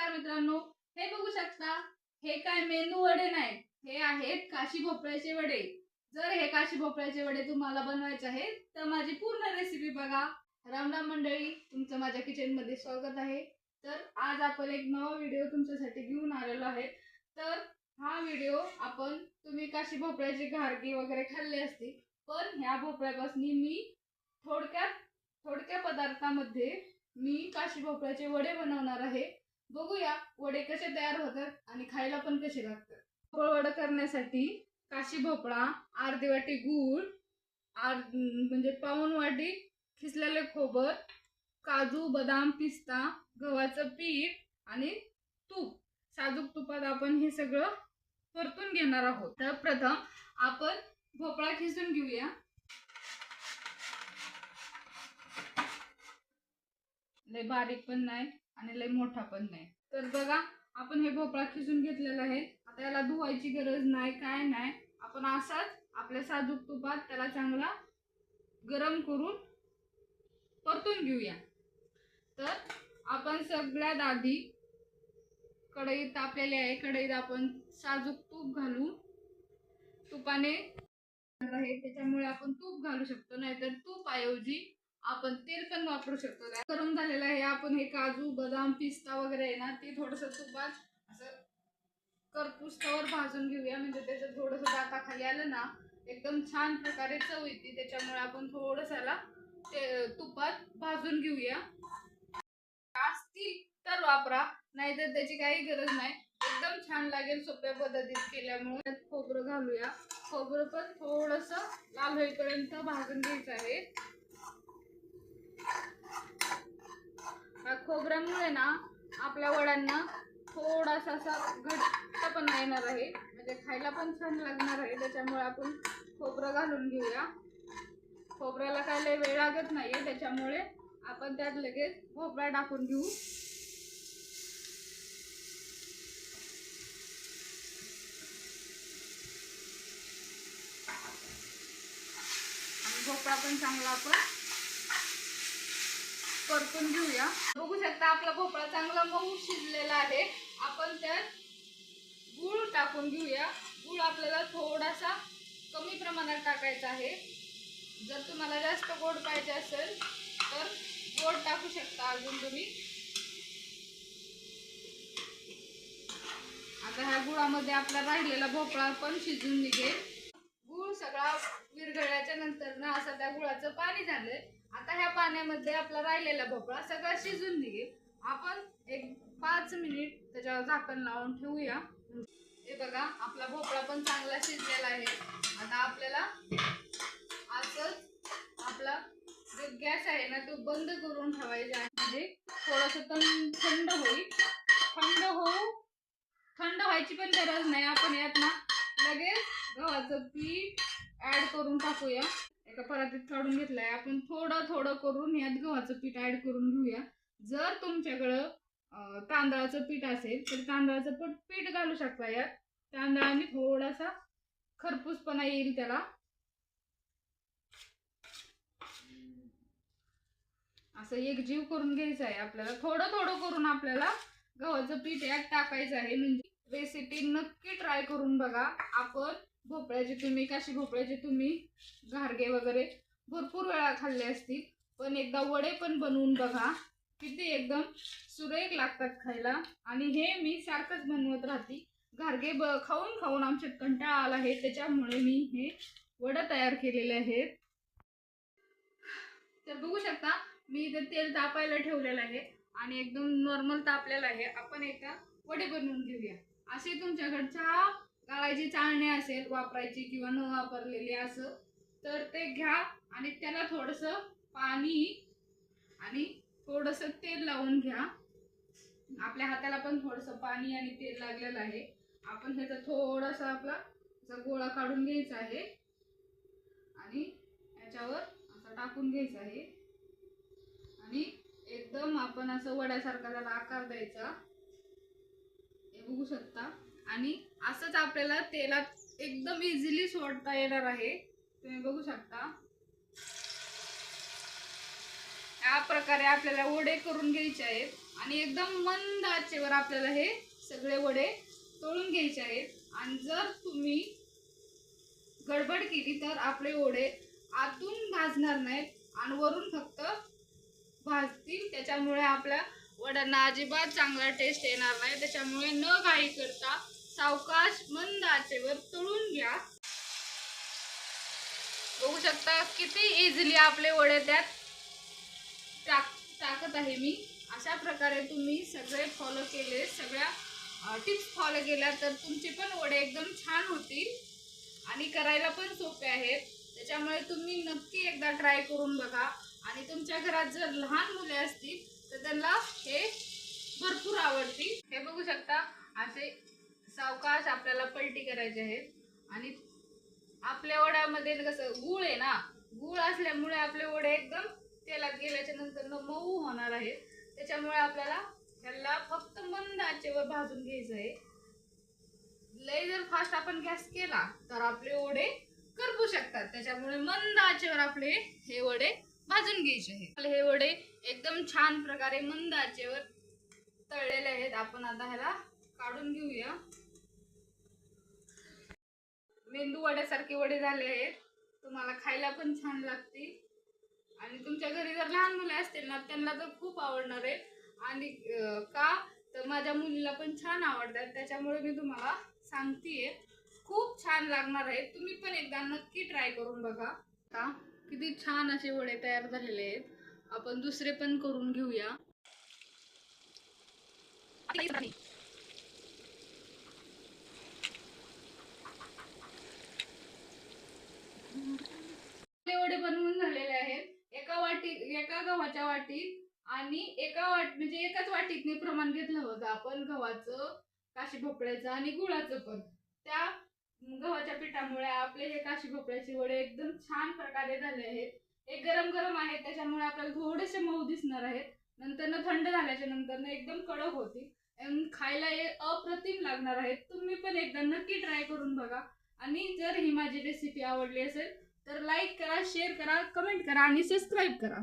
नमस्कार मित्रांनो, हे बघू शकता, हे काय मेंदू वडे नाही, हे आहेत काशी भोपळ्याचे वडे। जर हे काशी भोपळ्याचे वडे तुम्हाला बनवायचे आहेत तर माझी पूर्ण रेसिपी बघा। राम राम मंडळी, तुमचं माझ्या किचन मध्ये स्वागत आहे। तर आज आपण एक नवा व्हिडिओ तुमच्यासाठी घेऊन आलेलो आहे। तर हा व्हिडिओ आपण तुम्ही काशी भोपळ्याचे घारगे वगैरे खाल्ले असतील, पण ह्या भोपळ्यापासून मी थोडक्या पदार्थामध्ये मी काशी भोपळ्याचे वडे बनवणार आहे। बघूया वडे कसे तयार होतात आणि खायला पण कसे लागतात। भोपळा वडा करण्यासाठी काशी भोपळा, अर्धी वाटी गूळ, म्हणजे पाऊण वाटी खिसलेले खोबर, काजू, बदाम, पिस्ता, गव्हाचं पीठ आणि तूप। साजूक तुपात आपण हे सगळं परतून घेणार आहोत। तर प्रथम आपण भोपळा खिसून घेऊया। लय बारीक पण नाही आणि लय मोठा पण नाही। तर बघा, आपण हे भोपळा खिसून घेतलेला आहे। आता याला धुवायची गरज नाही, काय नाही। आपण असाच आपल्या साजूक तुपात त्याला चांगला गरम करून परतून घेऊया। तर आपण सगळ्यात आधी कढई तापलेली आहे, कढईत आपण साजूक तूप घालू। तुपाने आहे त्याच्यामुळे आपण तूप घालू शकतो, नाहीतर तूप ऐवजी आपण तेल पण वापरू शकतो। गरम झालेला आहे, आपण हे काजू, बदाम, पिस्ता वगैरे आहे ना, ते थोडंसं तुपात असं करपूसवर भाजून घेऊया। म्हणजे त्याचं थोडंसं दाताखाली आलं ना, एकदम छान प्रकारे चव येते। त्याच्यामुळे आपण थोडंसं याला तुपात भाजून घेऊया। असतील तर वापरा, नाहीतर त्याची काही गरज नाही। एकदम छान लागेल सोप्या पद्धतीत केल्यामुळे। खोबरं घालूया। खोबरं पण थोडंसं लाल होईपर्यंत भाजून घ्यायचं आहे। खोबऱ्यामुळे ना आपल्या वड्यांना थोडासा असा घट्टपणा येणार आहे, म्हणजे खायला पण छान लागणार आहे। त्याच्यामुळे आपण खोबरं घालून घेऊया। खोबऱ्याला काय लय वेळ लागत नाहीये, त्याच्यामुळे आपण त्यात लगेच भोपळा टाकून घेऊ। आणि भोपळा पण चांगला आपण परतून घेऊया। बघू शकता आपला भोपळा चांगला मऊ शिजलेला आहे। आपण त्यात गूळ टाकून घेऊया। गूळ आपल्याला थोडासा कमी प्रमाणात टाकायचा आहे। जर तुम्हाला जास्त गोड पाहिजे असेल तर गोड टाकू शकता अजून तुम्ही। आता ह्या गुळामध्ये आपला राहिलेला भोपळा पण शिजून निघेल। गूळ सगळा विरघळल्याच्या नंतर ना असं त्या गुळाचं पाणी झालंय। आता ह्या पाण्यामध्ये आपला राहिलेला भोपळा सगळा शिजून निघेल। आपण एक 5 मिनिट त्याच्यावर झाकण लावून ठेवूया। हे बघा, आपला भोपळा पण चांगला शिजलेला आहे। आता आपल्याला असंच आपला जो गॅस आहे ना तो बंद करून ठेवायचा आहे, म्हणजे थोडंसं थंड होईल। थंड व्हायची पण गरज नाही। आपण यात ना लगेच गव्हाचं पीठ ऍड करून टाकूया। एका परातीत काढून घेतलंय, आपण थोडं थोडं करून यात गव्हाचं पीठ ऍड करून घेऊया। जर तुमच्याकडं तांदळाचं पीठ असेल तर तांदळाचं पीठ घालू शकता यात। तांदळाने थोडासा खरपूसपणा येईल त्याला। असं एकजीव करून घ्यायचं आहे आपल्याला। थोडं थोडं करून आपल्याला गव्हाचं पीठ यात टाकायचं आहे। म्हणजे रेसिपी नक्की ट्राय करून बघा। आपण काशी भोपळ्याचे तुम्ही घारगे वगैरे भरपूर वेळा खाल्ले असतील, पण एकदा वडे पण बनवून बघा, किती एकदम सुरेख लागतात खायला। आणि हे मी सारखंच बनवत राहते। घारगे खाऊन खाऊन आमच्यात कंटाळा आला आहे, त्याच्यामुळे मी हे वडे तयार केलेले आहेत। तर बघू शकता, मी इथे तेल तापायला ठेवलेलं आहे आणि एकदम नॉर्मल तापलेलं आहे। आपण एकदा वडे बनवून घेऊया। असे तुमच्याकडच्या गाळाची चाळणी असेल वापरायची किंवा न वापरलेली असं, तर ते घ्या आणि त्याला थोडंसं पाणी आणि थोडंसं तेल लावून घ्या। आपल्या हाताला पण थोडंसं पाणी आणि तेल लागलेलं आहे। आपण ह्याचा थोडासा आपला गोळा काढून घ्यायचा आहे आणि याच्यावर असं टाकून घ्यायचं आहे आणि एकदम आपण असं वड्यासारखा त्याला आकार द्यायचा। हे बघू शकता, आणि असंच आपल्याला तेलात एकदम इझिली सोडता येणार आहे। तुम्ही बघू शकता, या प्रकारे आपल्याला वडे करून घ्यायचे आहेत। आणि एकदम मंद आचेवर आपल्याला हे सगळे वडे तळून घ्यायचे आहेत. आणि जर तुम्ही गडबड केली तर आपले वडे आतून भाजणार नाहीत आणि वरून फक्त भाजतील. त्याच्यामुळे आपल्या वड्यांना अजिबात चांगला टेस्ट येणार नाही. त्याच्यामुळे न घाई करता सावकाश मंद आचेवर तळून घ्या. बघू शकता किती इझिली आपले वडे त्यात टाकत आहे मी. अशा प्रकारे तुम्ही सगळे फॉलो केले, सगळ्या टिप्स फॉलो केल्या तर तुमचे पण वडे एकदम छान होतील आणि करायला पण सोपे आहेत. त्याच्यामुळे तुम्ही नक्की एकदा ट्राय करून बघा. आणि तुमच्या घरात जर लहान मुले असतील तर त्यांना हे भरपूर आवडतील. हे बघू शकता असे सावकाश आपल्याला पलटी करायचे आहेत. आणि आपल्या वड्यामध्ये कसं गूळ आहे ना, गूळ असल्यामुळे आपले वडे एकदम तेलात गेल्याच्या नंतर मऊ होणार आहेत. त्याच्यामुळे आपल्याला ह्याला फक्त मंद आचेवर भाजून घ्यायचं आहे. लय जर फास्ट आपण गॅस केला तर आपले वडे करपू शकतात. त्याच्यामुळे मंद आचेवर आपले हे वडे भाजून घ्यायचे आहेत. हे वडे एकदम छान प्रकारे मंद आचेवर तळलेले आहेत. आपण आता ह्याला काढून घेऊया. मेंदू वड्यासारखे वडे झाले आहेत. तुम्हाला खायला पण छान लागतील आणि तुमच्या घरी जर लहान मुले असतील ना त्यांना तर खूप आवडणार आहे. आणि का तर माझ्या मुलीला पण छान आवडतात. त्याच्यामुळे मी तुम्हाला सांगतेय खूप छान लागणार आहे. तुम्ही पण एकदा नक्की ट्राय करून बघा. आता किती छान असे वडे तयार झालेले आहेत. आपण दुसरे पण करून घेऊया. वडे बनवून झालेले आहेत. एका गव्हाच्या वाटीत आणि एका म्हणजे एकाच वाटीतने प्रमाण घेतलं होतं आपण गव्हाचं, काशी भोपळ्याचं आणि गुळाचं पण. त्या गव्हाच्या पिठामुळे आपले हे काशी भोपळ्याचे वडे एकदम छान प्रकारे झाले आहेत. हे गरम गरम आहेत त्याच्यामुळे आपल्याला थोडेसे मऊ दिसणार आहेत. नंतर थंड झाल्याच्या नंतर एकदम कडक होतील. खायला हे अप्रतिम लागणार आहेत. तुम्ही पण एकदा नक्की ट्राय करून बघा. आणि जर ही माझी रेसिपी आवडली असेल तर लाईक करा, शेअर करा, कमेंट करा आणि सबस्क्राईब करा.